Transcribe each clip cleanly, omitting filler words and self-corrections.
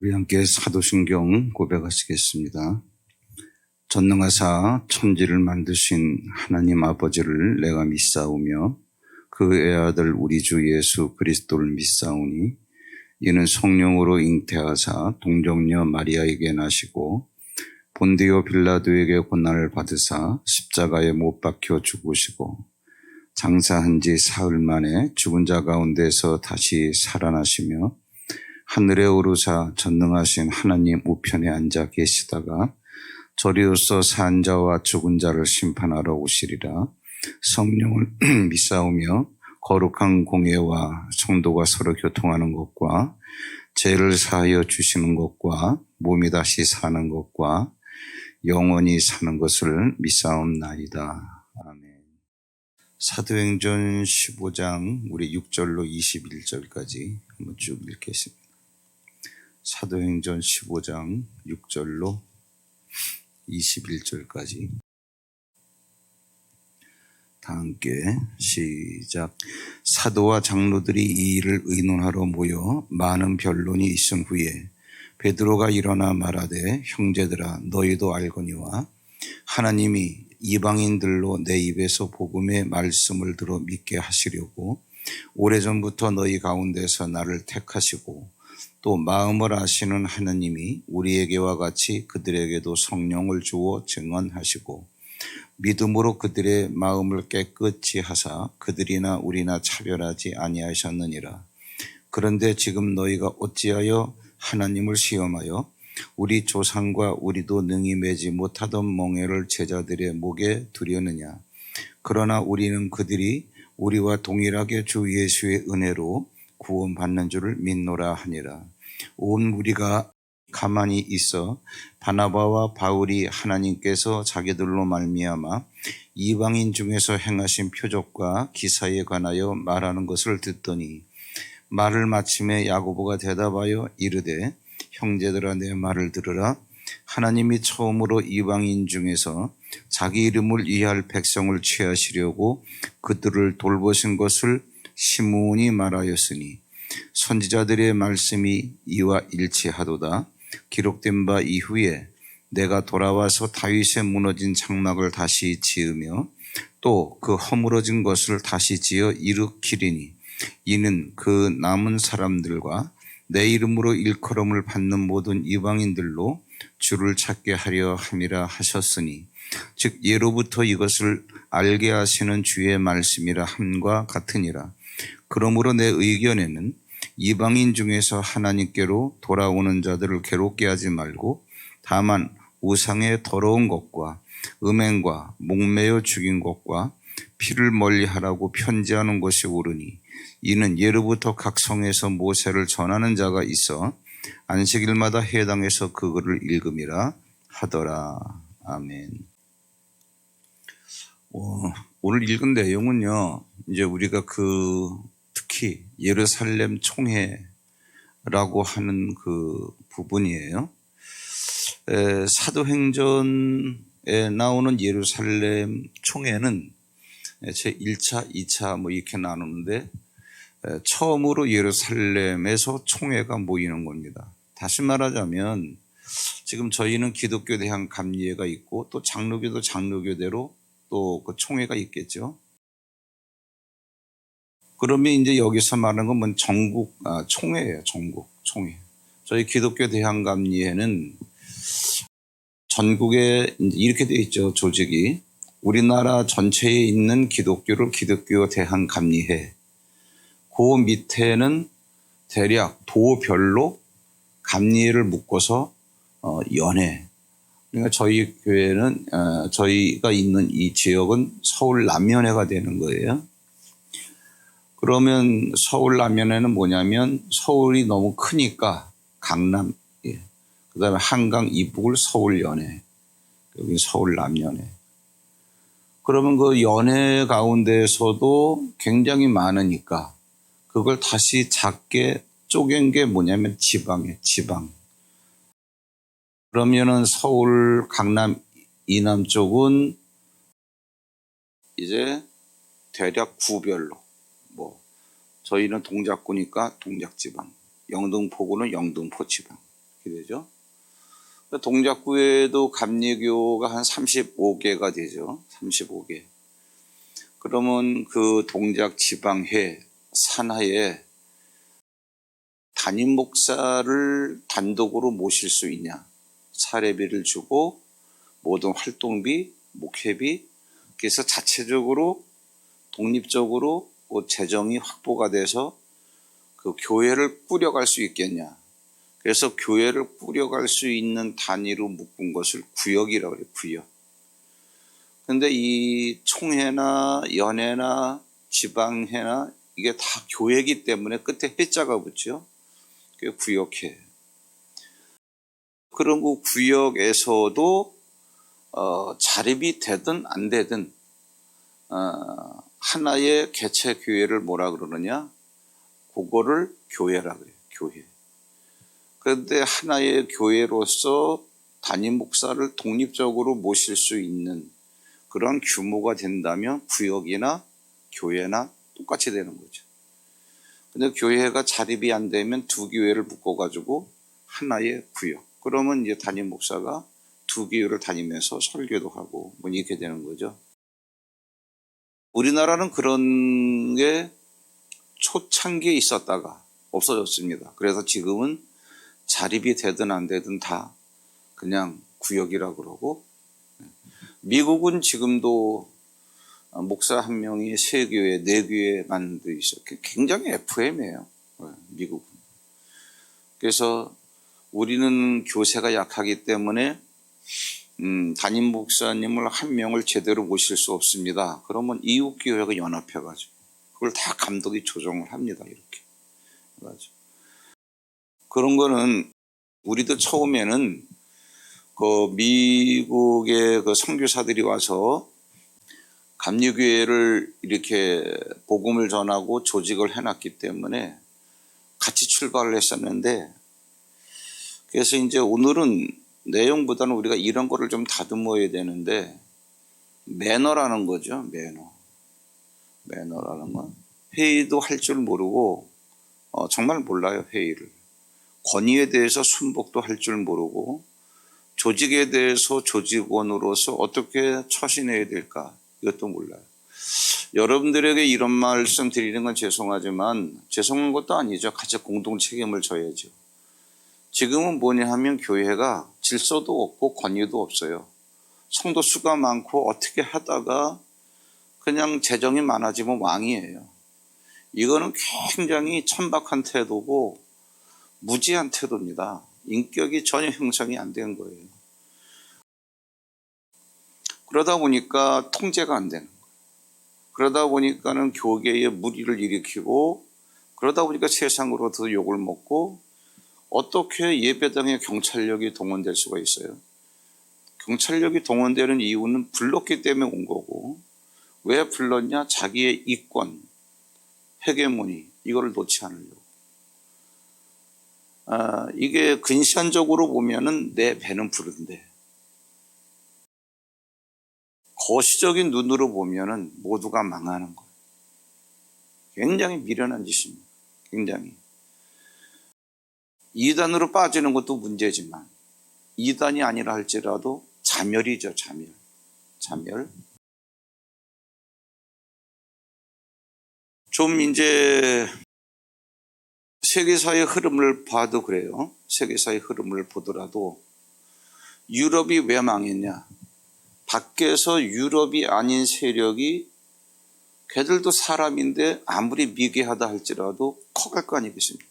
우리 함께 사도신경 고백하시겠습니다. 전능하사 천지를 만드신 하나님 아버지를 내가 믿사오며 그 애아들 우리 주 예수 그리스도를 믿사오니 이는 성령으로 잉태하사 동정녀 마리아에게 나시고 본디오 빌라도에게 고난을 받으사 십자가에 못 박혀 죽으시고 장사한 지 사흘 만에 죽은 자 가운데서 다시 살아나시며 하늘에 오르사 전능하신 하나님 우편에 앉아 계시다가 저리로서 산 자와 죽은 자를 심판하러 오시리라. 성령을 믿사오며 거룩한 공예와 성도가 서로 교통하는 것과 죄를 사하여 주시는 것과 몸이 다시 사는 것과 영원히 사는 것을 믿사옵나이다. 아멘. 사도행전 15장 우리 6절로 21절까지 한번 쭉 읽겠습니다. 사도행전 15장 6절로 21절까지 다 함께 시작. 사도와 장로들이 이 일을 의논하러 모여 많은 변론이 있은 후에 베드로가 일어나 말하되 형제들아 너희도 알거니와 하나님이 이방인들로 내 입에서 복음의 말씀을 들어 믿게 하시려고 오래전부터 너희 가운데서 나를 택하시고 또 마음을 아시는 하나님이 우리에게와 같이 그들에게도 성령을 주어 증언하시고 믿음으로 그들의 마음을 깨끗이 하사 그들이나 우리나 차별하지 아니하셨느니라. 그런데 지금 너희가 어찌하여 하나님을 시험하여 우리 조상과 우리도 능히 매지 못하던 멍에를 제자들의 목에 두려느냐. 그러나 우리는 그들이 우리와 동일하게 주 예수의 은혜로 구원받는 줄을 믿노라 하니라. 온 무리가 가만히 있어 바나바와 바울이 하나님께서 자기들로 말미암아 이방인 중에서 행하신 표적과 기사에 관하여 말하는 것을 듣더니 말을 마침에 야고보가 대답하여 이르되 형제들아 내 말을 들으라. 하나님이 처음으로 이방인 중에서 자기 이름을 위할 백성을 취하시려고 그들을 돌보신 것을 시므온이 말하였으니 선지자들의 말씀이 이와 일치하도다. 기록된 바 이후에 내가 돌아와서 다윗의 무너진 장막을 다시 지으며 또 그 허물어진 것을 다시 지어 일으키리니 이는 그 남은 사람들과 내 이름으로 일컬음을 받는 모든 이방인들로 주를 찾게 하려 함이라 하셨으니 즉 예로부터 이것을 알게 하시는 주의 말씀이라 함과 같으니라. 그러므로 내 의견에는 이방인 중에서 하나님께로 돌아오는 자들을 괴롭게 하지 말고 다만 우상의 더러운 것과 음행과 목매어 죽인 것과 피를 멀리하라고 편지하는 것이 옳으니 이는 예로부터 각 성에서 모세를 전하는 자가 있어 안식일마다 해당해서 그거를 읽음이라 하더라. 아멘. 오늘 읽은 내용은요, 이제 우리가 특히 예루살렘 총회라고 하는 그 부분이에요. 사도행전에 나오는 예루살렘 총회는 제1차, 2차 뭐 이렇게 나누는데 처음으로 예루살렘에서 총회가 모이는 겁니다. 다시 말하자면 지금 저희는 기독교에 대한 감리회가 있고 또 장로교도 장로교대로 또 그 총회가 있겠죠. 그러면 이제 여기서 말하는 건 뭐 총회예요. 전국 총회. 저희 기독교 대한감리회는 전국에 이렇게 되어 있죠. 조직이 우리나라 전체에 있는 기독교를 기독교 대한감리회. 그 밑에는 대략 도별로 감리회를 묶어서 연회. 그러니까 저희 교회는 저희가 있는 이 지역은 서울 남면회가 되는 거예요. 그러면 서울 남면회는 뭐냐면 서울이 너무 크니까 강남, 그다음에 한강 이북을 서울 연회, 여기 서울 남연회. 그러면 그 연회 가운데서도 굉장히 많으니까 그걸 다시 작게 쪼갠 게 뭐냐면 지방이에요. 지방. 그러면은 서울, 강남, 이남 쪽은 이제 대략 구별로 저희는 동작구니까 동작지방, 영등포구는 영등포지방, 어떻게 되죠? 동작구에도 감리교가 한 35개가 되죠. 35개. 그러면 그 동작 지방회 산하에 담임 목사를 단독으로 모실 수 있냐? 사례비를 주고 모든 활동비, 목회비, 그래서 자체적으로 독립적으로 재정이 확보가 돼서 그 교회를 꾸려갈 수 있겠냐? 그래서 교회를 꾸려갈 수 있는 단위로 묶은 것을 구역이라고 그래요. 구역. 근데 이 총회나 연회나 지방회나 이게 다 교회이기 때문에 끝에 회자가 붙죠. 그게 구역회. 그런 그 구역에서도 자립이 되든 안 되든 하나의 개체 교회를 뭐라 그러느냐? 그거를 교회라 그래요. 교회. 그런데 하나의 교회로서 담임 목사를 독립적으로 모실 수 있는 그런 규모가 된다면 구역이나 교회나 똑같이 되는 거죠. 근데 교회가 자립이 안 되면 두 교회를 묶어가지고 하나의 구역. 그러면 이제 담임 목사가 두 교회를 다니면서 설교도 하고 뭐 이렇게 되는 거죠. 우리나라는 그런 게 초창기에 있었다가 없어졌습니다. 그래서 지금은 자립이 되든 안 되든 다 그냥 구역이라고 그러고, 미국은 지금도 목사 한 명이 세 교회, 네 교회만 돼 있어요. 굉장히 FM이에요. 미국은. 그래서 우리는 교세가 약하기 때문에 담임 목사님을 한 명을 제대로 모실 수 없습니다. 그러면 이웃 교회가 연합해가지고 그걸 다 감독이 조정을 합니다. 이렇게 해가지고. 그런 거는 우리도 처음에는 그 미국의 그 선교사들이 와서 감리교회를 이렇게 복음을 전하고 조직을 해놨기 때문에 같이 출발을 했었는데, 그래서 이제 오늘은 내용보다는 우리가 이런 거를 좀 다듬어야 되는데, 매너라는 거죠. 매너라는 건 회의도 할 줄 모르고 정말 몰라요. 회의를. 권위에 대해서 순복도 할 줄 모르고, 조직에 대해서 조직원으로서 어떻게 처신해야 될까 이것도 몰라요. 여러분들에게 이런 말씀 드리는 건 죄송하지만 죄송한 것도 아니죠. 같이 공동 책임을 져야죠. 지금은 뭐냐 하면 교회가 질서도 없고 권위도 없어요. 성도 수가 많고 어떻게 하다가 그냥 재정이 많아지면 왕이에요. 이거는 굉장히 천박한 태도고 무지한 태도입니다. 인격이 전혀 형성이 안 된 거예요. 그러다 보니까 통제가 안 되는 거예요. 그러다 보니까는 교계에 무리를 일으키고, 그러다 보니까 세상으로부터 욕을 먹고, 어떻게 예배당에 경찰력이 동원될 수가 있어요? 경찰력이 동원되는 이유는 불렀기 때문에 온 거고, 왜 불렀냐? 자기의 이권, 헤게모니, 이거를 놓지 않으려고. 이게 근시안적으로 보면은 내 배는 부른데, 거시적인 눈으로 보면은 모두가 망하는 거예요. 굉장히 미련한 짓입니다. 굉장히. 2단으로 빠지는 것도 문제지만 2단이 아니라 할지라도 자멸이죠. 자멸. 좀 이제 세계사의 흐름을 봐도 그래요. 세계사의 흐름을 보더라도 유럽이 왜 망했냐? 밖에서 유럽이 아닌 세력이, 걔들도 사람인데 아무리 미개하다 할지라도 커갈 거 아니겠습니까?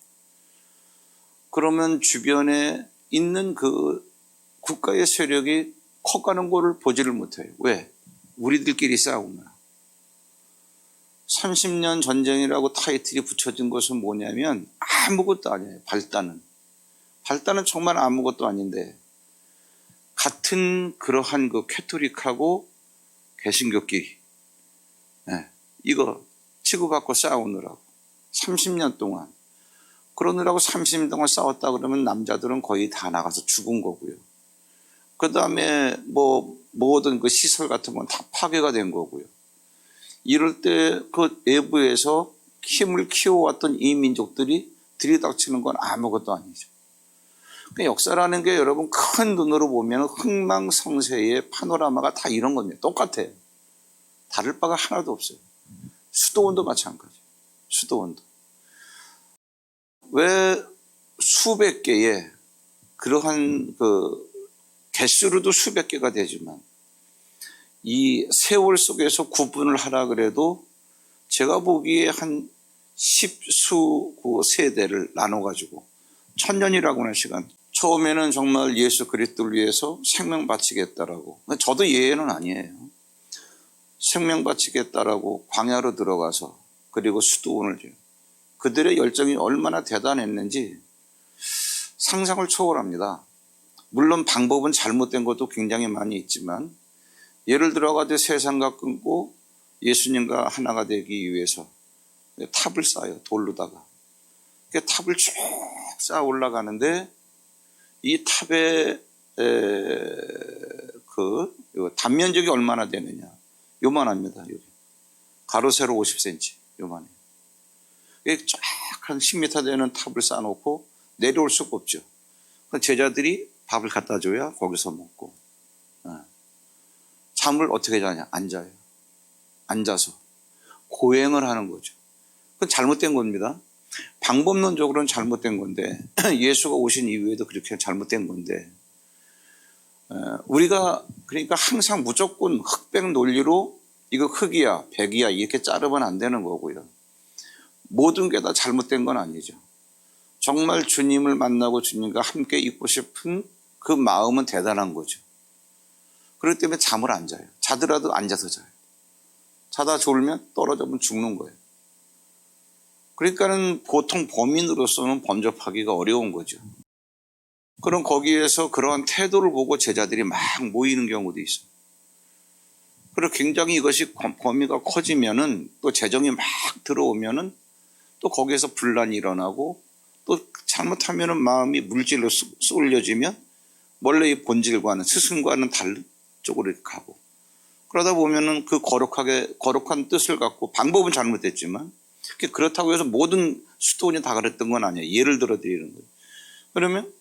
그러면 주변에 있는 그 국가의 세력이 커가는 거를 보지를 못해요. 왜? 우리들끼리 싸우나. 30년 전쟁이라고 타이틀이 붙여진 것은 뭐냐면 아무것도 아니에요. 발단은 정말 아무것도 아닌데, 같은 그러한 그 캐토릭하고 개신교끼리 이거 치고받고 싸우느라고 30년 동안, 그러느라고 30년 동안 싸웠다 그러면 남자들은 거의 다 나가서 죽은 거고요. 그 다음에 모든 그 시설 같은 건 다 파괴가 된 거고요. 이럴 때 그 내부에서 힘을 키워왔던 이 민족들이 들이닥치는 건 아무것도 아니죠. 그 역사라는 게 여러분 큰 눈으로 보면 흥망성쇠의 파노라마가 다 이런 겁니다. 똑같아요. 다를 바가 하나도 없어요. 수도원도 마찬가지. 수도원도. 왜 수백 개의 그러한 개수로도 수백 개가 되지만 이 세월 속에서 구분을 하라 그래도 제가 보기에 한 십수 세대를 나눠가지고 천년이라고 하는 시간. 처음에는 정말 예수 그리스도를 위해서 생명 바치겠다라고. 저도 예외는 아니에요. 생명 바치겠다라고 광야로 들어가서 그리고 수도원을 줘요. 그들의 열정이 얼마나 대단했는지 상상을 초월합니다. 물론 방법은 잘못된 것도 굉장히 많이 있지만 예를 들어가지고 세상과 끊고 예수님과 하나가 되기 위해서 탑을 쌓아요. 돌로다가. 탑을 쭉 쌓아 올라가는데 이 탑의 단면적이 얼마나 되느냐. 요만합니다. 여기. 가로 세로 50cm. 요만해요. 쫙 한 10m 되는 탑을 쌓아놓고 내려올 수가 없죠. 제자들이 밥을 갖다 줘야 거기서 먹고. 잠을 어떻게 자냐? 앉아요. 앉아서 고행을 하는 거죠. 그건 잘못된 겁니다. 방법론적으로는 잘못된 건데 예수가 오신 이후에도 그렇게 잘못된 건데 우리가 그러니까 항상 무조건 흑백 논리로 이거 흑이야 백이야 이렇게 자르면 안 되는 거고요. 모든 게 다 잘못된 건 아니죠. 정말 주님을 만나고 주님과 함께 있고 싶은 그 마음은 대단한 거죠. 그렇기 때문에 잠을 안 자요. 자더라도 앉아서 자요. 자다 졸면 떨어져면 죽는 거예요. 그러니까는 보통 범인으로서는 범접하기가 어려운 거죠. 그럼 거기에서 그러한 태도를 보고 제자들이 막 모이는 경우도 있어요. 그리고 굉장히 이것이 범위가 커지면은 또 재정이 막 들어오면은 또 거기에서 분란이 일어나고 또 잘못하면은 마음이 물질로 쏠려지면 원래의 본질과는 스승과는 다른 쪽으로 가고 그러다 보면은 그 거룩한 뜻을 갖고 방법은 잘못됐지만 그렇다고 해서 모든 수도원이 다 그랬던 건 아니에요. 예를 들어 드리는 거예요. 그러면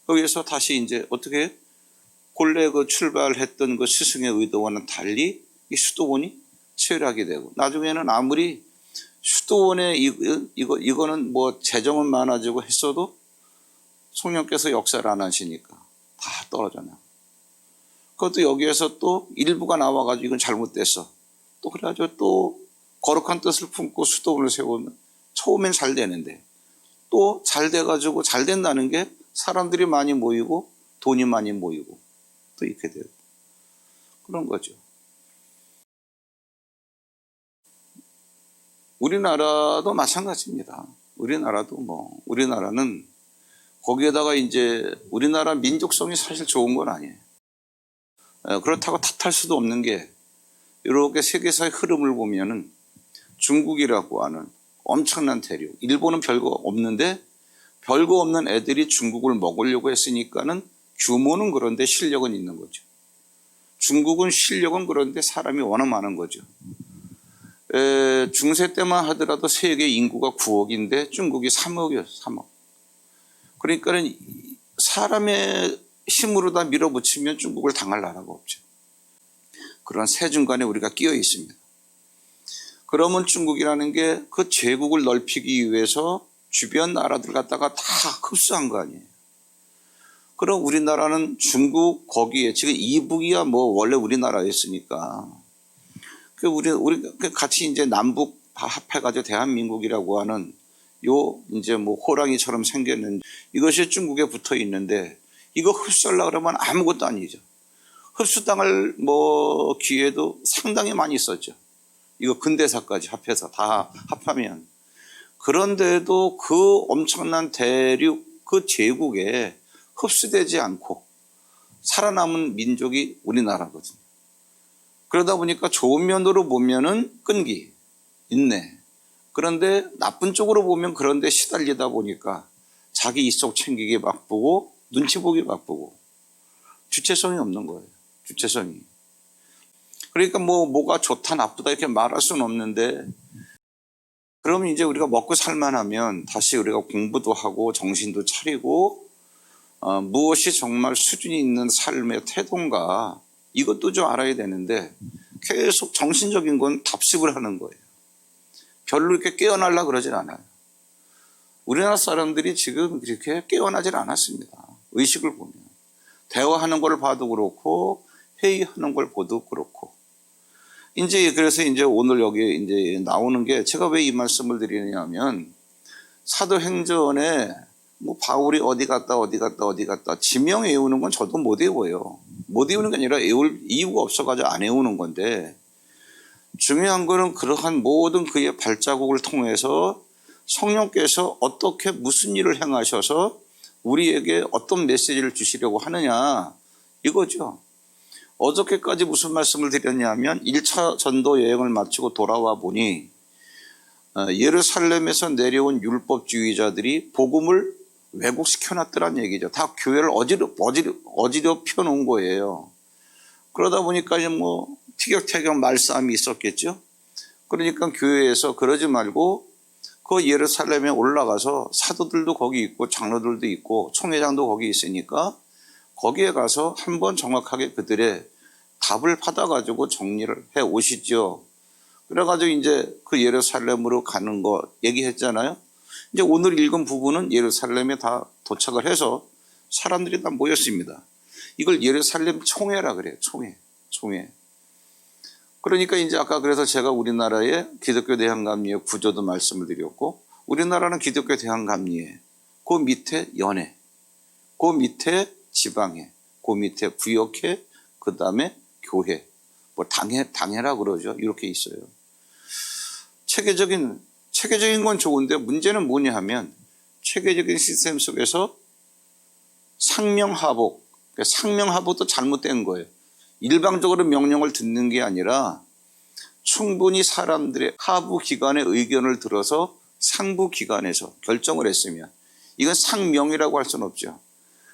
거기에서 다시 이제 어떻게 본래 출발했던 그 스승의 의도와는 달리 이 수도원이 체결하게 되고 나중에는 아무리 수도원에 이거는 뭐 재정은 많아지고 했어도 성령께서 역사를 안 하시니까 다 떨어져나. 그것도 여기에서 또 일부가 나와가지고 이건 잘못됐어. 또 그래가지고 또 거룩한 뜻을 품고 수도원을 세우면 처음엔 잘 되는데 또 잘 돼가지고 잘 된다는 게 사람들이 많이 모이고 돈이 많이 모이고 또 이렇게 되고 그런 거죠. 우리나라도 마찬가지입니다. 우리나라는 거기에다가 이제 우리나라 민족성이 사실 좋은 건 아니에요. 그렇다고 탓할 수도 없는 게 이렇게 세계사의 흐름을 보면은 중국이라고 하는 엄청난 대륙, 일본은 별거 없는데 별거 없는 애들이 중국을 먹으려고 했으니까는 규모는 그런데 실력은 있는 거죠. 중국은 실력은 그런데 사람이 워낙 많은 거죠. 중세 때만 하더라도 세계 인구가 9억인데 중국이 3억이었어요. 3억. 그러니까는 사람의 힘으로 다 밀어붙이면 중국을 당할 나라가 없죠. 그런 세중간에 우리가 끼어 있습니다. 그러면 중국이라는 게 그 제국을 넓히기 위해서 주변 나라들 갖다가 다 흡수한 거 아니에요. 그럼 우리나라는 중국 거기에 지금 이북이야 뭐 원래 우리나라였으니까 우리 같이 이제 남북 다 합해가지고 대한민국이라고 하는 요 이제 뭐 호랑이처럼 생겼는 이것이 중국에 붙어 있는데 이거 흡수하려고 그러면 아무것도 아니죠. 흡수당할 뭐 기회도 상당히 많이 있었죠. 이거 근대사까지 합해서 다 합하면. 그런데도 그 엄청난 대륙 그 제국에 흡수되지 않고 살아남은 민족이 우리나라거든요. 그러다 보니까 좋은 면으로 보면은 끈기, 인내. 그런데 나쁜 쪽으로 보면 그런데 시달리다 보니까 자기 입속 챙기기 바쁘고 눈치 보기 바쁘고 주체성이 없는 거예요. 주체성이. 그러니까 뭐가 좋다 나쁘다 이렇게 말할 수는 없는데 그러면 이제 우리가 먹고 살만하면 다시 우리가 공부도 하고 정신도 차리고 무엇이 정말 수준이 있는 삶의 태도인가 이것도 좀 알아야 되는데 계속 정신적인 건 답습을 하는 거예요. 별로 이렇게 깨어나려고 그러진 않아요. 우리나라 사람들이 지금 그렇게 깨어나질 않았습니다. 의식을 보면. 대화하는 걸 봐도 그렇고 회의하는 걸 봐도 그렇고. 그래서 오늘 여기 나오는 게 제가 왜 이 말씀을 드리냐면 사도행전에 뭐 바울이 어디 갔다 지명 외우는 건 저도 못 외워요. 못 외우는 게 아니라 외울 이유가 없어가지고 안 외우는 건데 중요한 거는 그러한 모든 그의 발자국을 통해서 성령께서 어떻게 무슨 일을 행하셔서 우리에게 어떤 메시지를 주시려고 하느냐 이거죠. 어저께까지 무슨 말씀을 드렸냐면 1차 전도 여행을 마치고 돌아와 보니 예루살렘에서 내려온 율법주의자들이 복음을 왜곡시켜놨더란 얘기죠. 다 교회를 어지럽혀 펴놓은 거예요. 그러다 보니까 뭐 티격태격 말싸움이 있었겠죠. 그러니까 교회에서 그러지 말고 그 예루살렘에 올라가서 사도들도 거기 있고 장로들도 있고 총회장도 거기 있으니까 거기에 가서 한번 정확하게 그들의 답을 받아가지고 정리를 해 오시죠. 그래가지고 그 예루살렘으로 가는 거 얘기했잖아요. 오늘 읽은 부분은 예루살렘에 다 도착을 해서 사람들이 다 모였습니다. 이걸 예루살렘 총회라 그래요. 총회. 그러니까 아까 그래서 제가 우리나라의 기독교 대항감리회 구조도 말씀을 드렸고 우리나라는 기독교 대항감리회, 그 밑에 연회, 그 밑에 지방회, 그 밑에 구역회, 그 다음에 교회, 뭐 당회라 그러죠. 이렇게 있어요. 체계적인 건 좋은데 문제는 뭐냐 하면 체계적인 시스템 속에서 상명하복, 상명하복도 잘못된 거예요. 일방적으로 명령을 듣는 게 아니라 충분히 사람들의 하부 기관의 의견을 들어서 상부 기관에서 결정을 했으면 이건 상명이라고 할 수는 없죠.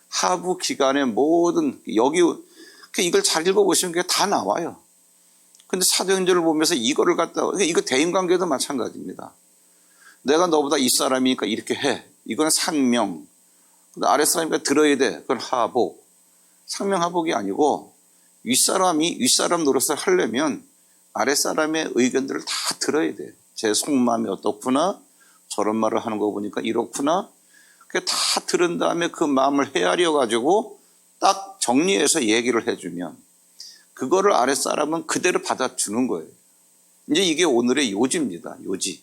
하부 기관의 모든 이걸 잘 읽어보시면 그게 다 나와요. 근데 사도행전을 보면서 이거를 이거 대인관계도 마찬가지입니다. 내가 너보다 이 사람이니까 이렇게 해. 이건 상명. 근데 아랫사람이니까 들어야 돼. 그건 하복. 상명하복이 아니고 윗사람 노릇을 하려면 아랫사람의 의견들을 다 들어야 돼요. 제 속마음이 어떻구나. 저런 말을 하는 거 보니까 이렇구나. 그게 다 들은 다음에 그 마음을 헤아려 가지고 딱 정리해서 얘기를 해주면 그거를 아랫사람은 그대로 받아주는 거예요. 이게 오늘의 요지입니다. 요지.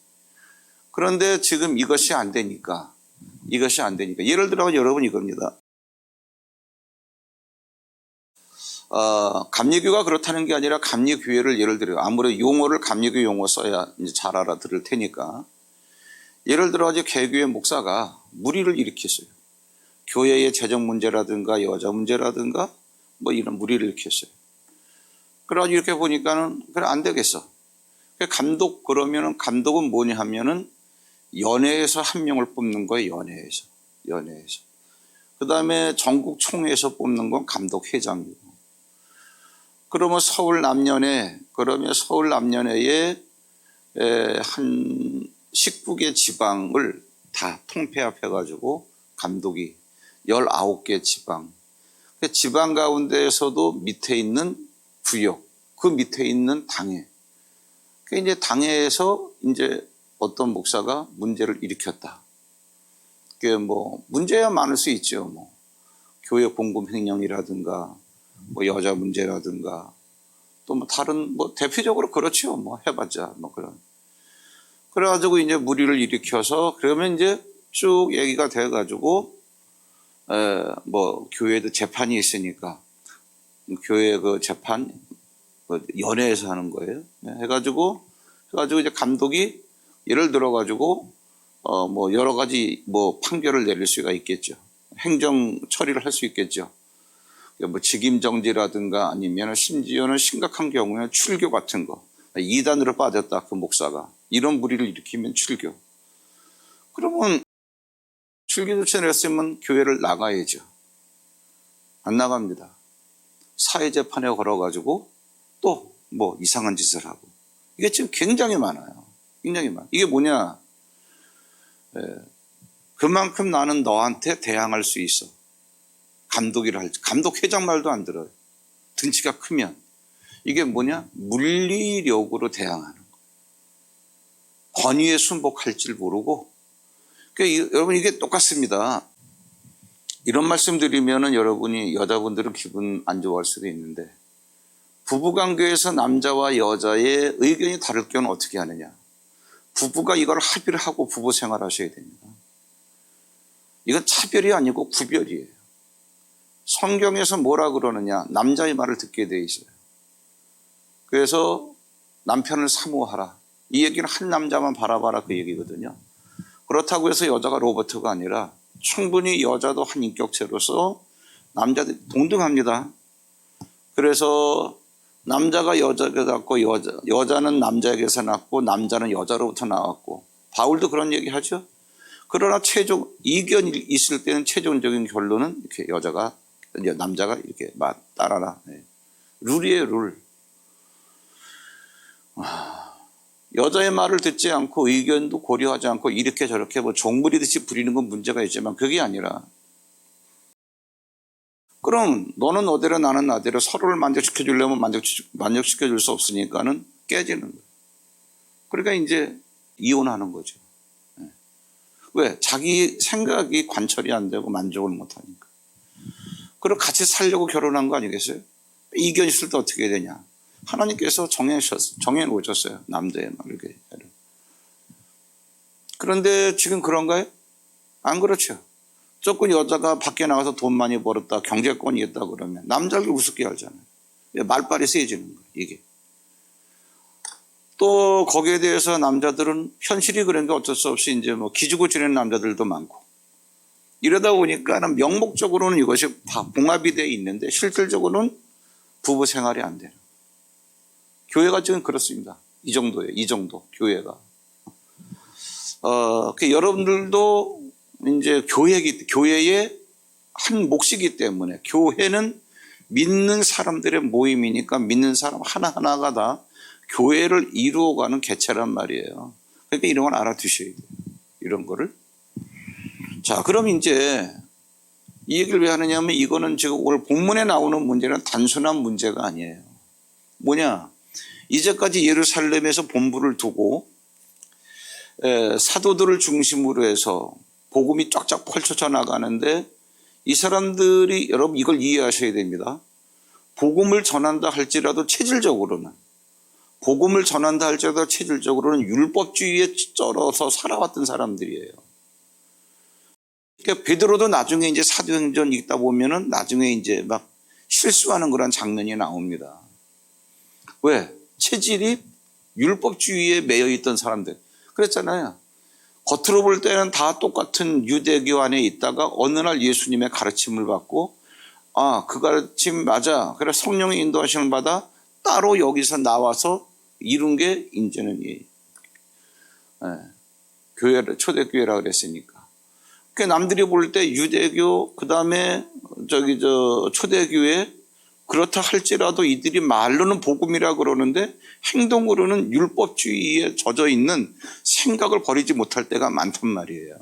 그런데 지금 이것이 안 되니까 예를 들어 여러분 이겁니다. 감리교가 그렇다는 게 아니라 감리교회를 예를 들어 아무래도 용어를 감리교 용어 써야 잘 알아들을 테니까 예를 들어 개교회 목사가 무리를 일으켰어요. 교회의 재정 문제라든가 여자 문제라든가 뭐 이런 무리를 일으켰어요. 그래가지고 이렇게 보니까는 그래 안 되겠어. 그러면은 감독은 뭐냐 하면은 연회에서 한 명을 뽑는 거예요. 연회에서. 그 다음에 전국 총회에서 뽑는 건 감독회장이고. 그러면 서울 남년회에 한 19개 지방을 다 통폐합해가지고 감독이 19개 지방. 지방 가운데에서도 밑에 있는 구역, 그 밑에 있는 당회. 당회에서 어떤 목사가 문제를 일으켰다. 그게 뭐 문제야 많을 수 있죠. 뭐 교회 공금 횡령이라든가, 뭐 여자 문제라든가, 또 뭐 다른 뭐 대표적으로 그렇죠. 뭐 해봤자 뭐 그런. 그래가지고 무리를 일으켜서 그러면 쭉 얘기가 돼가지고 뭐 교회도 재판이 있으니까 교회 그 재판 연회에서 하는 거예요. 해가지고 감독이 예를 들어가지고 뭐 여러 가지 뭐 판결을 내릴 수가 있겠죠. 행정 처리를 할 수 있겠죠. 뭐 직임정지라든가 아니면 심지어는 심각한 경우에 출교 같은 거. 이단으로 빠졌다 그 목사가 이런 무리를 일으키면 출교. 그러면 출교 조치를 했으면 교회를 나가야죠. 안 나갑니다. 사회재판에 걸어가지고 또 뭐 이상한 짓을 하고. 이게 지금 굉장히 많아요. 이게 뭐냐. 그만큼 나는 너한테 대항할 수 있어. 감독이라 할지, 감독 회장 말도 안 들어요. 등치가 크면. 이게 뭐냐? 물리력으로 대항하는 거예요. 권위에 순복할 줄 모르고. 그러니까 여러분, 이게 똑같습니다. 이런 말씀 드리면은 여러분이, 여자분들은 기분 안 좋아할 수도 있는데, 부부관계에서 남자와 여자의 의견이 다를 경우는 어떻게 하느냐? 부부가 이걸 합의를 하고 부부 생활하셔야 됩니다. 이건 차별이 아니고 구별이에요. 성경에서 뭐라 그러느냐? 남자의 말을 듣게 돼 있어요. 그래서 남편을 사모하라. 이 얘기는 한 남자만 바라봐라, 그 얘기거든요. 그렇다고 해서 여자가 로버트가 아니라 충분히 여자도 한 인격체로서 남자들이 동등합니다. 그래서 남자가 여자에게 낳고 여자는 여자에게서 낳고 남자는 여자로부터 나왔고, 바울도 그런 얘기 하죠. 그러나 최종 이견이 있을 때는 최종적인 결론은 이렇게 남자가 이렇게 따라라. 룰이에요, 룰. 여자의 말을 듣지 않고 의견도 고려하지 않고 이렇게 저렇게 뭐 종부리듯이 부리는 건 문제가 있지만, 그게 아니라, 그럼 너는 너대로 나는 나대로 서로를 만족시켜 주려면 만족시켜 줄 수 없으니까는 깨지는 거예요. 그러니까 이제 이혼하는 거죠. 왜? 자기 생각이 관철이 안 되고 만족을 못 하니까. 그리고 같이 살려고 결혼한 거 아니겠어요? 이견 있을 때 어떻게 되냐? 하나님께서 정해놓으셨어요. 남자의 말을. 그런데 지금 그런가요? 안 그렇죠. 조금 여자가 밖에 나가서 돈 많이 벌었다, 경제권이 있다 그러면 남자를 우습게 알잖아요. 말빨이 세지는 거예요, 이게. 또 거기에 대해서 남자들은 현실이 그러니까 어쩔 수 없이 이제 뭐 기죽어 지내는 남자들도 많고, 이러다 보니까는 명목적으로는 이것이 봉합이 되어 있는데 실질적으로는 부부 생활이 안 돼요. 교회가 지금 그렇습니다. 이 정도예요. 이 정도 교회가. 여러분들도 이제 교회의 한 몫이기 때문에, 교회는 믿는 사람들의 모임이니까 믿는 사람 하나하나가 다 교회를 이루어가는 개체란 말이에요. 그러니까 이런 걸 알아두셔야 돼요. 이런 거를. 자, 그럼 이제 이 얘기를 왜 하느냐면, 이거는 지금 오늘 본문에 나오는 문제는 단순한 문제가 아니에요. 뭐냐? 이제까지 예루살렘에서 본부를 두고 사도들을 중심으로 해서 복음이 쫙쫙 펼쳐져 나가는데, 이 사람들이, 여러분 이걸 이해하셔야 됩니다. 복음을 전한다 할지라도 체질적으로는 율법주의에 쩔어서 살아왔던 사람들이에요. 그러니까 베드로도 나중에 이제 사도행전 읽다 보면은 나중에 이제 막 실수하는 그런 장면이 나옵니다. 왜? 체질이 율법주의에 매여 있던 사람들. 그랬잖아요. 겉으로 볼 때는 다 똑같은 유대교 안에 있다가 어느 날 예수님의 가르침을 받고, 그 가르침 맞아. 그래서 성령의 인도하심을 받아 따로 여기서 나와서 이룬 게 이제는 초대교회라 그랬으니까. 그러니까 남들이 볼 때 유대교, 그 다음에 초대교회, 그렇다 할지라도 이들이 말로는 복음이라 그러는데 행동으로는 율법주의에 젖어 있는 생각을 버리지 못할 때가 많단 말이에요.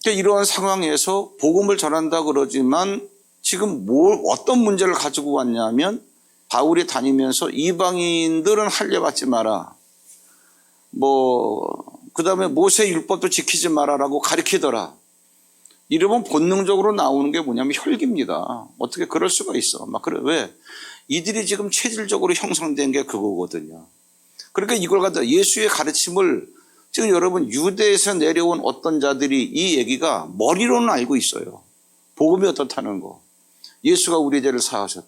그러니까 이러한 상황에서 복음을 전한다 그러지만 지금 어떤 문제를 가지고 왔냐면, 바울이 다니면서 이방인들은 할례받지 마라, 그 다음에 모세 율법도 지키지 마라라고 가르치더라. 이러면 본능적으로 나오는 게 뭐냐면 혈기입니다. 어떻게 그럴 수가 있어. 왜? 이들이 지금 체질적으로 형성된 게 그거거든요. 그러니까 이걸 갖다 예수의 가르침을, 지금 여러분 유대에서 내려온 어떤 자들이 이 얘기가 머리로는 알고 있어요. 복음이 어떻다는 거. 예수가 우리 죄를 사하셨다.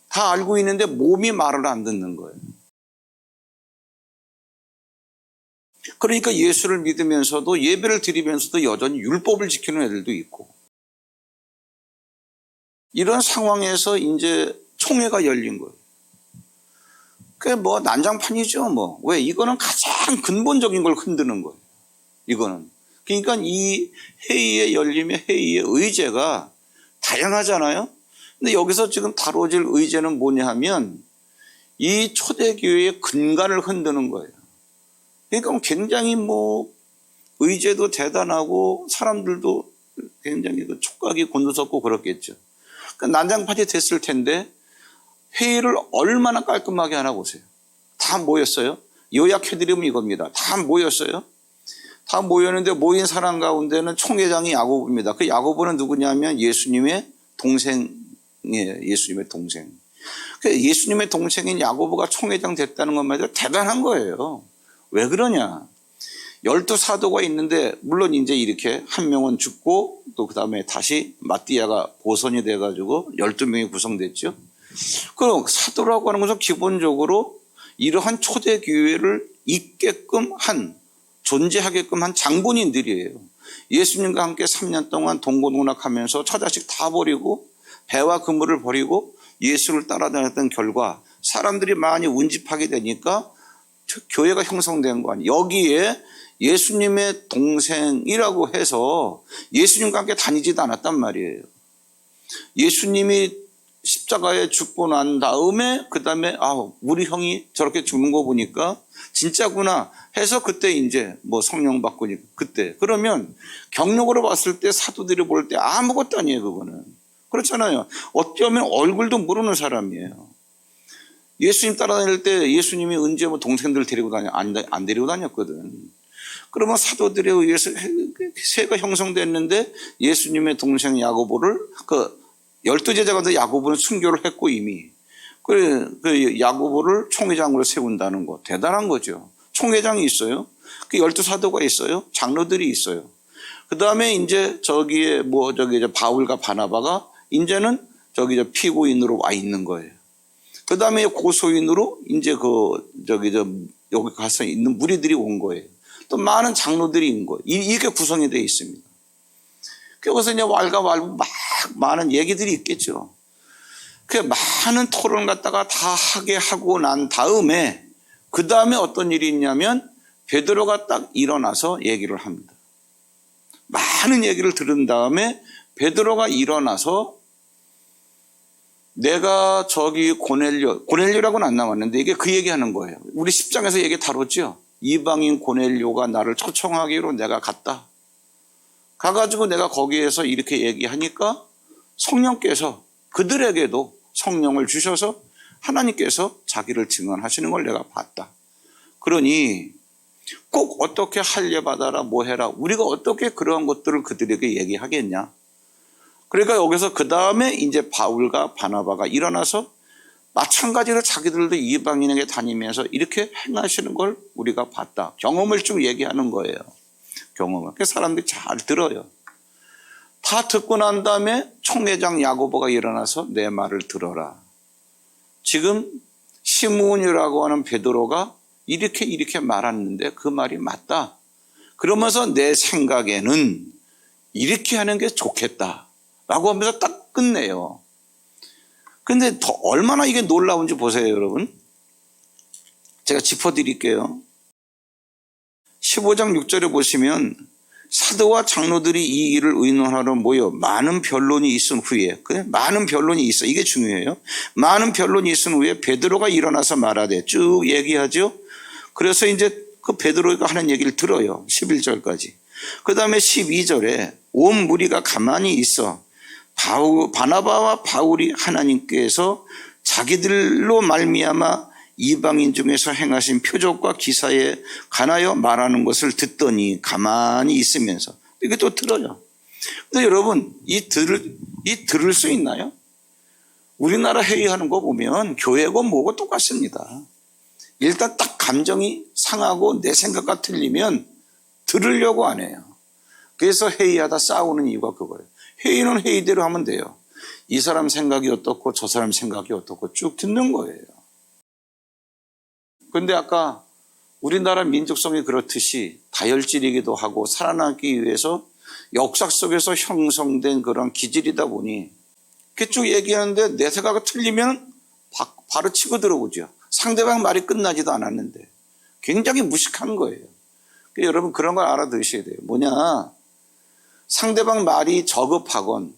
다 알고 있는데 몸이 말을 안 듣는 거예요. 그러니까 예수를 믿으면서도, 예배를 드리면서도 여전히 율법을 지키는 애들도 있고, 이런 상황에서 이제 총회가 열린 거예요. 그게 난장판이죠. 왜? 이거는 가장 근본적인 걸 흔드는 거예요. 이거는. 그러니까 이 회의의 열림의 회의의 의제가 다양하잖아요. 근데 여기서 지금 다뤄질 의제는 뭐냐 하면, 이 초대교회의 근간을 흔드는 거예요. 그러니까 굉장히 의제도 대단하고 사람들도 굉장히 그 촉각이 곤두섰고 그렇겠죠. 그러니까 난장판이 됐을 텐데 회의를 얼마나 깔끔하게 하나 보세요. 다 모였어요. 요약해드리면 이겁니다. 다 모였어요. 다 모였는데 모인 사람 가운데는 총회장이 야고보입니다. 그 야고보는 누구냐면 예수님의 동생이에요. 예수님의 동생. 예수님의 동생인 야고보가 총회장 됐다는 것마저 대단한 거예요. 왜 그러냐? 12사도가 있는데 물론 이제 이렇게 한 명은 죽고 또 그다음에 다시 마띠아가 보선이 돼가지고 12명이 구성됐죠. 그럼 사도라고 하는 것은 기본적으로 이러한 초대교회를 있게끔 한, 존재하게끔 한 장본인들이에요. 예수님과 함께 3년 동안 동고동락하면서 처자식 다 버리고 배와 그물을 버리고 예수를 따라다녔던 결과 사람들이 많이 운집하게 되니까 교회가 형성된 거 아니에요. 여기에 예수님의 동생이라고 해서 예수님과 함께 다니지도 않았단 말이에요. 예수님이 십자가에 죽고 난 다음에 그 다음에 우리 형이 저렇게 죽는 거 보니까 진짜구나 해서 그때 이제 뭐 성령 받고 그때 그러면 경력으로 봤을 때 사도들이 볼 때 아무것도 아니에요. 그거는 그렇잖아요. 어쩌면 얼굴도 모르는 사람이에요. 예수님 따라다닐 때 예수님이 언제 뭐 동생들 데리고 안 데리고 다녔거든. 그러면 사도들에 의해서 세가 형성됐는데 예수님의 동생 야고보를 12제자 가운데 야고보는 순교를 했고 이미 그 야고보를 총회장으로 세운다는 거 대단한 거죠. 총회장이 있어요. 그 12사도가 있어요. 장로들이 있어요. 그 다음에 이제 저기에 이제 바울과 바나바가 이제는 피고인으로 와 있는 거예요. 그 다음에 고소인으로 이제 여기 가서 있는 무리들이 온 거예요. 또 많은 장로들이 있는 거예요. 이렇게 구성이 되어 있습니다. 그래서 이제 왈가왈부 막 많은 얘기들이 있겠죠. 그 많은 토론을 갖다가 다 하게 하고 난 다음에 그 다음에 어떤 일이 있냐면 베드로가 딱 일어나서 얘기를 합니다. 많은 얘기를 들은 다음에 베드로가 일어나서 내가 고넬료라고는 안 나왔는데 이게 그 얘기하는 거예요. 우리 10장에서 얘기 다뤘죠. 이방인 고넬료가 나를 초청하기로 내가 갔다. 가가지고 내가 거기에서 이렇게 얘기하니까 성령께서 그들에게도 성령을 주셔서 하나님께서 자기를 증언하시는 걸 내가 봤다. 그러니 꼭 어떻게 할례받아라 뭐 해라 우리가 어떻게 그러한 것들을 그들에게 얘기하겠냐. 그러니까 여기서 그 다음에 이제 바울과 바나바가 일어나서 마찬가지로 자기들도 이방인에게 다니면서 이렇게 행하시는 걸 우리가 봤다. 경험을 쭉 얘기하는 거예요. 경험을. 그래서 사람들이 잘 들어요. 다 듣고 난 다음에 총회장 야고보가 일어나서 내 말을 들어라. 지금 시므온이라고 하는 베드로가 이렇게 말했는데 그 말이 맞다. 그러면서 내 생각에는 이렇게 하는 게 좋겠다. 라고 하면서 딱 끝내요. 근데 얼마나 이게 놀라운지 보세요, 여러분. 제가 짚어드릴게요. 15장 6절에 보시면 사도와 장로들이 이 일을 의논하러 모여 많은 변론이 있은 후에 많은 변론이 있어. 이게 중요해요. 많은 변론이 있은 후에 베드로가 일어나서 말하되 쭉 얘기하죠. 그래서 이제 그 베드로가 하는 얘기를 들어요. 11절까지. 그 다음에 12절에 온 무리가 가만히 있어 바나바와 바울이 하나님께서 자기들로 말미암아 이방인 중에서 행하신 표적과 기사에 관하여 말하는 것을 듣더니 가만히 있으면서 이게 또 들어요. 근데 여러분 들을 수 있나요? 우리나라 회의하는 거 보면 교회고 뭐고 똑같습니다. 일단 딱 감정이 상하고 내 생각과 틀리면 들으려고 안 해요. 그래서 회의하다 싸우는 이유가 그거예요. 회의는 회의대로 하면 돼요. 이 사람 생각이 어떻고 저 사람 생각이 어떻고 쭉 듣는 거예요. 그런데 아까 우리나라 민족성이 그렇듯이 다혈질이기도 하고 살아남기 위해서 역사 속에서 형성된 그런 기질이다 보니 이렇게 쭉 얘기하는데 내 생각이 틀리면 바로 치고 들어오죠. 상대방 말이 끝나지도 않았는데 굉장히 무식한 거예요. 여러분 그런 걸 알아두셔야 돼요. 뭐냐, 상대방 말이 저급하건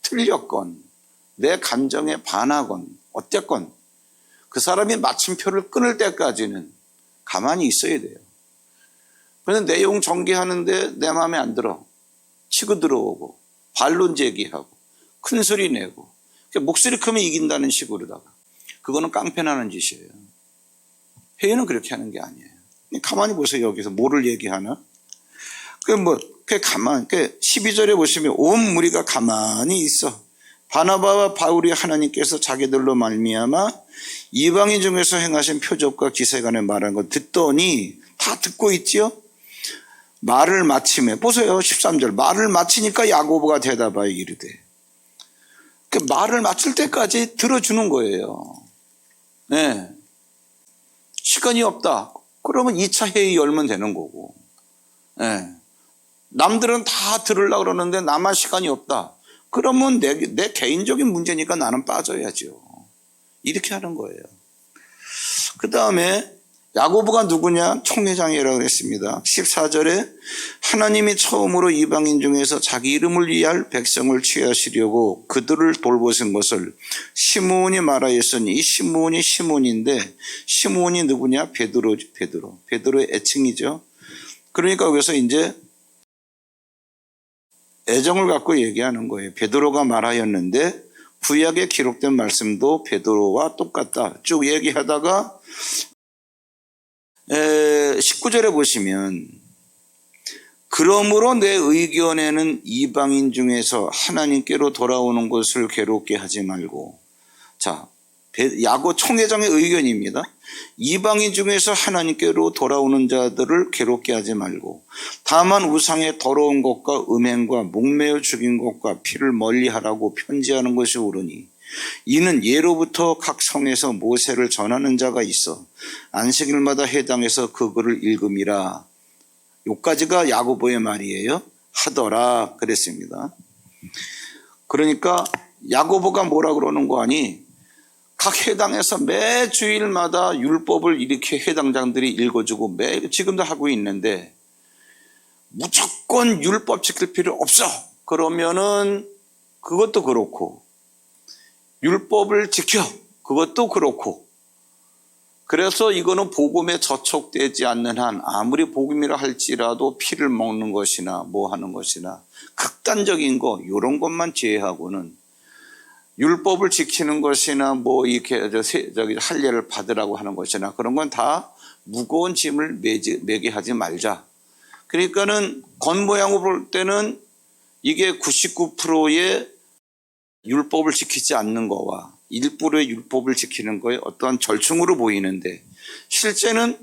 틀렸건 내 감정에 반하건 어쨌건 그 사람이 마침표를 끊을 때까지는 가만히 있어야 돼요. 그런데 내용 전개하는데 내 마음에 안 들어 치고 들어오고 반론 제기하고 큰 소리 내고 목소리 크면 이긴다는 식으로다가 그거는 깡패나는 짓이에요. 회의는 그렇게 하는 게 아니에요. 가만히 보세요. 여기서 뭐를 얘기하나? 그 12절에 보시면 온 무리가 가만히 있어. 바나바와 바울이 하나님께서 자기들로 말미암아 이방인 중에서 행하신 표적과 기사간에 말한 것 듣더니 다 듣고 있지요. 말을 마침에 보세요. 13절 말을 마치니까 야고보가 대답하여 이르되 그 말을 마칠 때까지 들어주는 거예요. 네. 시간이 없다. 그러면 2차 회의 열면 되는 거고. 네. 남들은 다 들으려고 그러는데 나만 시간이 없다. 그러면 내 개인적인 문제니까 나는 빠져야죠. 이렇게 하는 거예요. 그 다음에 야고보가 누구냐? 총회장이라고 했습니다. 14절에 하나님이 처음으로 이방인 중에서 자기 이름을 위할 백성을 취하시려고 그들을 돌보신 것을 시므온이 말하였으니 이 시므온인데 시므온이 누구냐? 베드로의 애칭이죠. 그러니까 여기서 이제 애정을 갖고 얘기하는 거예요. 베드로가 말하였는데 구약에 기록된 말씀도 베드로와 똑같다. 쭉 얘기하다가 19절에 보시면 그러므로 내 의견에는 이방인 중에서 하나님께로 돌아오는 것을 괴롭게 하지 말고 자 야고 총회장의 의견입니다. 이방인 중에서 하나님께로 돌아오는 자들을 괴롭게 하지 말고 다만 우상의 더러운 것과 음행과 목매어 죽인 것과 피를 멀리하라고 편지하는 것이 옳으니 이는 예로부터 각 성에서 모세를 전하는 자가 있어 안식일마다 해당해서 그 글을 읽음이라. 요까지가 야고보의 말이에요. 하더라 그랬습니다. 그러니까 야고보가 뭐라 그러는 거 아니? 각 해당에서 매 주일마다 율법을 이렇게 해당장들이 읽어주고 지금도 하고 있는데 무조건 율법 지킬 필요 없어. 그러면은 그것도 그렇고 율법을 지켜. 그것도 그렇고. 그래서 이거는 복음에 저촉되지 않는 한 아무리 복음이라 할지라도 피를 먹는 것이나 뭐 하는 것이나 극단적인 거 이런 것만 제외하고는 율법을 지키는 것이나 뭐 이렇게 할례를 받으라고 하는 것이나 그런 건 다 무거운 짐을 매게 하지 말자. 그러니까는 겉모양으로 볼 때는 이게 99%의 율법을 지키지 않는 거와 일부러의 율법을 지키는 거에 어떠한 절충으로 보이는데 실제는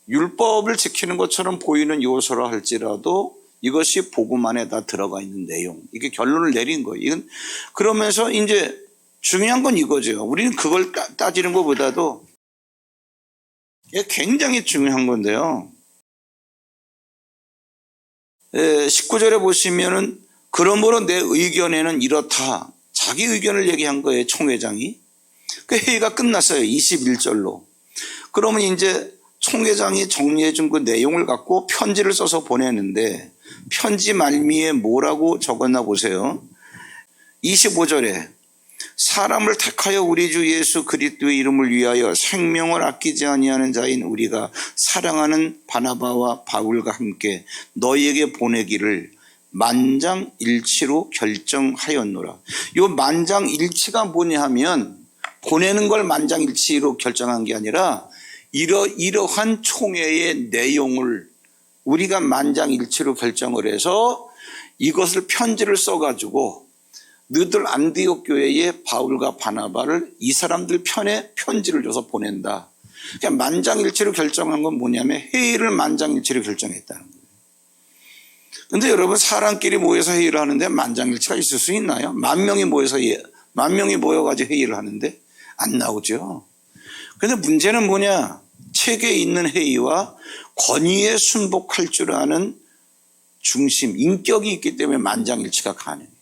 율법을 지키는 것처럼 보이는 요소라 할지라도 이것이 복음 안에 다 들어가 있는 내용. 이게 결론을 내린 거예요. 이건 그러면서 이제 중요한 건 이거죠. 우리는 그걸 따지는 것보다도 이게 굉장히 중요한 건데요. 19절에 보시면은 그러므로 내 의견에는 이렇다. 자기 의견을 얘기한 거예요. 총회장이. 그 회의가 끝났어요. 21절로. 그러면 이제 총회장이 정리해 준 그 내용을 갖고 편지를 써서 보내는데 편지 말미에 뭐라고 적었나 보세요. 25절에 사람을 택하여 우리 주 예수 그리스도의 이름을 위하여 생명을 아끼지 아니하는 자인 우리가 사랑하는 바나바와 바울과 함께 너희에게 보내기를 만장일치로 결정하였노라. 이 만장일치가 뭐냐 하면 보내는 걸 만장일치로 결정한 게 아니라 이러한 총회의 내용을 우리가 만장일치로 결정을 해서 이것을 편지를 써가지고 너희들 안디옥 교회에 바울과 바나바를 이 사람들 편에 편지를 줘서 보낸다. 그러니까 만장일치로 결정한 건 뭐냐면 회의를 만장일치로 결정했다는 거예요. 그런데 여러분 사람끼리 모여서 회의를 하는데 만장일치가 있을 수 있나요? 만 명이 모여가지고 회의를 하는데 안 나오죠. 그런데 문제는 뭐냐? 책에 있는 회의와 권위에 순복할 줄 아는 중심, 인격이 있기 때문에 만장일치가 가능해요.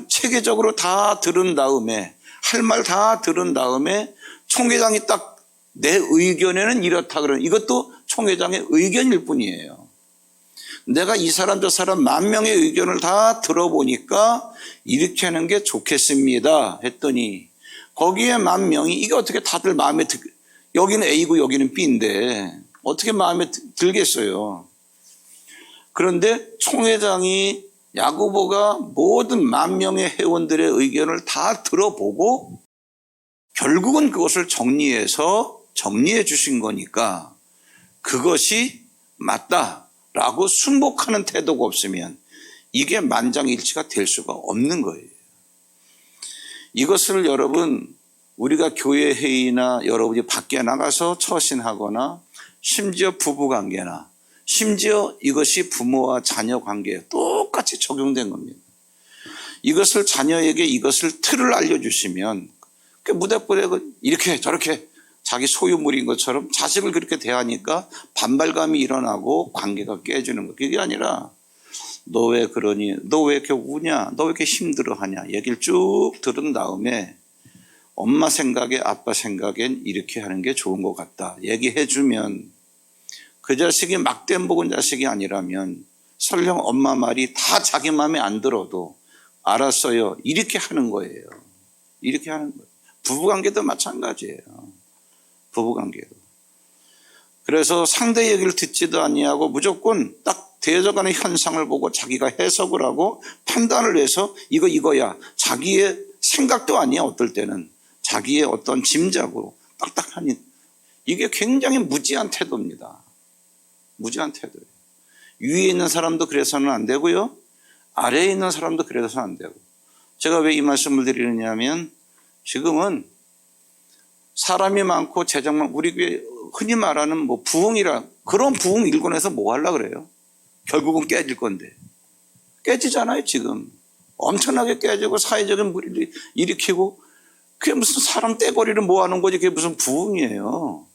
체계적으로 다 들은 다음에 할 말 다 들은 다음에 총회장이 딱 내 의견에는 이렇다 그러는 이것도 총회장의 의견일 뿐이에요. 내가 이 사람 저 사람 만 명의 의견을 다 들어보니까 이렇게 하는 게 좋겠습니다 했더니 거기에 만 명이 이게 어떻게 다들 마음에 여기는 A고 여기는 B인데 어떻게 마음에 들겠어요. 그런데 총회장이 야고보가 모든 10,000명의 회원들의 의견을 다 들어보고 결국은 그것을 정리해 주신 거니까 그것이 맞다라고 순복하는 태도가 없으면 이게 만장일치가 될 수가 없는 거예요. 이것을 여러분, 우리가 교회 회의나 여러분이 밖에 나가서 처신하거나 심지어 부부관계나 심지어 이것이 부모와 자녀 관계에 똑같이 적용된 겁니다. 이것을 자녀에게 이것을 틀을 알려주시면 그 무대뽀에 이렇게 저렇게 자기 소유물인 것처럼 자식을 그렇게 대하니까 반발감이 일어나고 관계가 깨지는 거. 그게 아니라 너 왜 그러니? 너 왜 이렇게 우냐? 너 왜 이렇게 힘들어하냐? 얘기를 쭉 들은 다음에 엄마 생각에 아빠 생각엔 이렇게 하는 게 좋은 것 같다. 얘기해 주면 그 자식이 막대 먹은 자식이 아니라면 설령 엄마 말이 다 자기 마음에 안 들어도 알았어요. 이렇게 하는 거예요. 이렇게 하는 거예요. 부부관계도 마찬가지예요. 부부관계도. 그래서 상대 얘기를 듣지도 아니하고 무조건 딱 대적하는 현상을 보고 자기가 해석을 하고 판단을 해서 이거야. 자기의 생각도 아니야. 어떨 때는. 자기의 어떤 짐작으로 딱딱하니. 이게 굉장히 무지한 태도입니다. 무지한 태도예요. 위에 있는 사람도 그래서는 안 되고요. 아래에 있는 사람도 그래서는 안 되고. 제가 왜 이 말씀을 드리느냐면 지금은 사람이 많고 재정만 우리 교회 흔히 말하는 뭐 부흥이라 그런 부흥 일권에서 뭐 하려고 그래요? 결국은 깨질 건데. 깨지잖아요 지금. 엄청나게 깨지고 사회적인 무리를 일으키고 그게 무슨 사람 떼거리를 모아놓은 거지 그게 무슨 부흥이에요.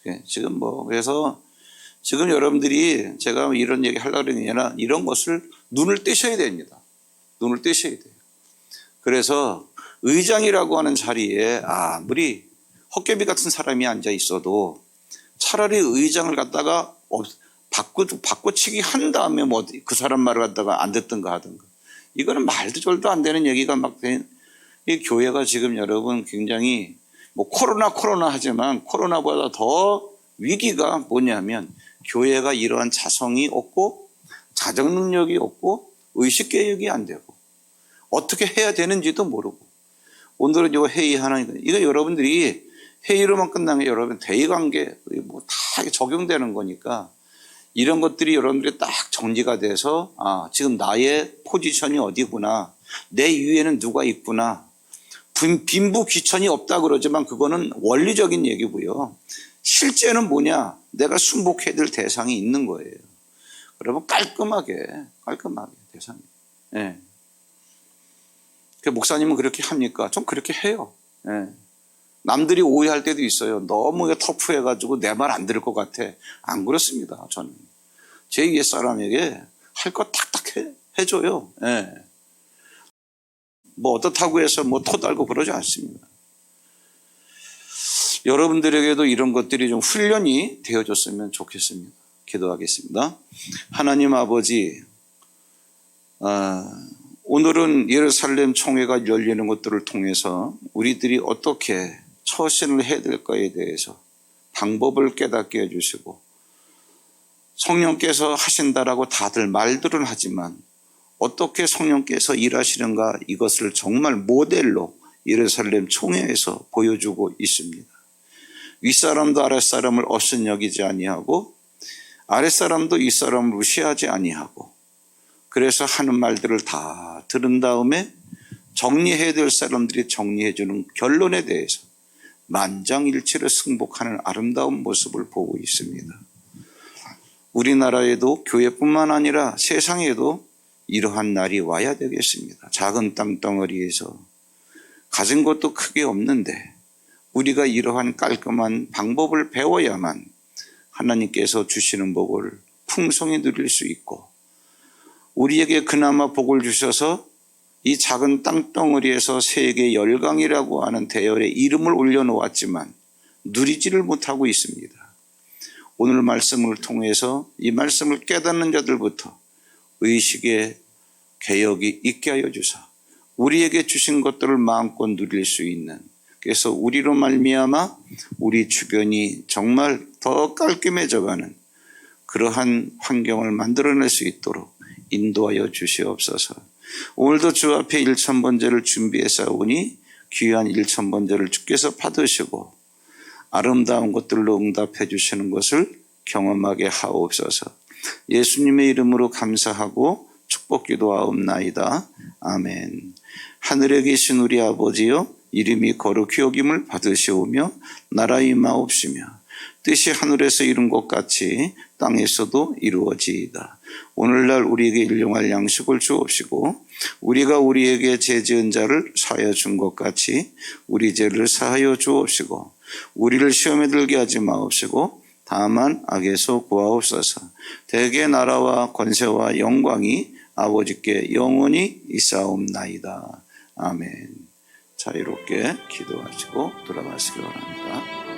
네. 지금 그래서 지금 여러분들이 제가 이런 얘기 하려고 그러는 게 아니라 이런 것을 눈을 떼셔야 됩니다. 눈을 떼셔야 돼요. 그래서 의장이라고 하는 자리에 아무리 헛개비 같은 사람이 앉아 있어도 차라리 의장을 갖다가 바꿔치기 한 다음에 뭐 그 사람 말을 갖다가 안 듣든가 하든가. 이거는 말도 절도 안 되는 얘기가 이 교회가 지금 여러분 굉장히 뭐 코로나 하지만 코로나보다 더 위기가 뭐냐면 교회가 이러한 자성이 없고 자정 능력이 없고 의식 개혁이 안 되고 어떻게 해야 되는지도 모르고 오늘은 요 회의하는 이거 여러분들이 회의로만 끝나면 여러분 대의관계 뭐 다 적용되는 거니까 이런 것들이 여러분들이 딱 정리가 돼서 지금 나의 포지션이 어디구나 내 위에는 누가 있구나 빈부 귀천이 없다 그러지만 그거는 원리적인 얘기고요. 실제는 뭐냐 내가 순복해야 될 대상이 있는 거예요. 여러분 깔끔하게 대상이. 네. 목사님은 그렇게 합니까? 좀 그렇게 해요. 네. 남들이 오해할 때도 있어요. 너무 터프해가지고 내 말 안 들을 것 같아. 안 그렇습니다. 저는 제 위에 사람에게 할 거 탁탁 해줘요. 네. 뭐 어떻다고 해서 뭐 토달고 그러지 않습니다. 여러분들에게도 이런 것들이 좀 훈련이 되어졌으면 좋겠습니다. 기도하겠습니다. 하나님 아버지, 오늘은 예루살렘 총회가 열리는 것들을 통해서 우리들이 어떻게 처신을 해야 될까에 대해서 방법을 깨닫게 해주시고 성령께서 하신다라고 다들 말들은 하지만 어떻게 성령께서 일하시는가 이것을 정말 모델로 예루살렘 총회에서 보여주고 있습니다. 윗사람도 아랫사람을 없인 여기지 아니하고 아랫사람도 윗사람을 무시하지 아니하고 그래서 하는 말들을 다 들은 다음에 정리해야 될 사람들이 정리해 주는 결론에 대해서 만장일치를 승복하는 아름다운 모습을 보고 있습니다. 우리나라에도 교회뿐만 아니라 세상에도 이러한 날이 와야 되겠습니다. 작은 땅덩어리에서 가진 것도 크게 없는데 우리가 이러한 깔끔한 방법을 배워야만 하나님께서 주시는 복을 풍성히 누릴 수 있고 우리에게 그나마 복을 주셔서 이 작은 땅덩어리에서 세계 열강이라고 하는 대열에 이름을 올려놓았지만 누리지를 못하고 있습니다. 오늘 말씀을 통해서 이 말씀을 깨닫는 자들부터 의식의 개혁이 있게 하여 주사 우리에게 주신 것들을 마음껏 누릴 수 있는 그래서 우리로 말미암아 우리 주변이 정말 더 깔끔해져가는 그러한 환경을 만들어낼 수 있도록 인도하여 주시옵소서. 오늘도 주 앞에 1000번제를 준비해 싸우니 귀한 1000번제를 주께서 받으시고 아름다운 것들로 응답해 주시는 것을 경험하게 하옵소서. 예수님의 이름으로 감사하고 축복 기도하옵나이다. 아멘. 하늘에 계신 우리 아버지여, 이름이 거룩히 여김을 받으시오며 나라 임하옵시며 뜻이 하늘에서 이룬 것 같이 땅에서도 이루어지이다. 오늘날 우리에게 일용할 양식을 주옵시고 우리가 우리에게 죄 지은 자를 사하여 준 것 같이 우리 죄를 사하여 주옵시고 우리를 시험에 들게 하지 마옵시고 다만 악에서 구하옵소서. 대개 나라와 권세와 영광이 아버지께 영원히 있사옵나이다. 아멘. 자유롭게 기도하시고 돌아가시기 바랍니다.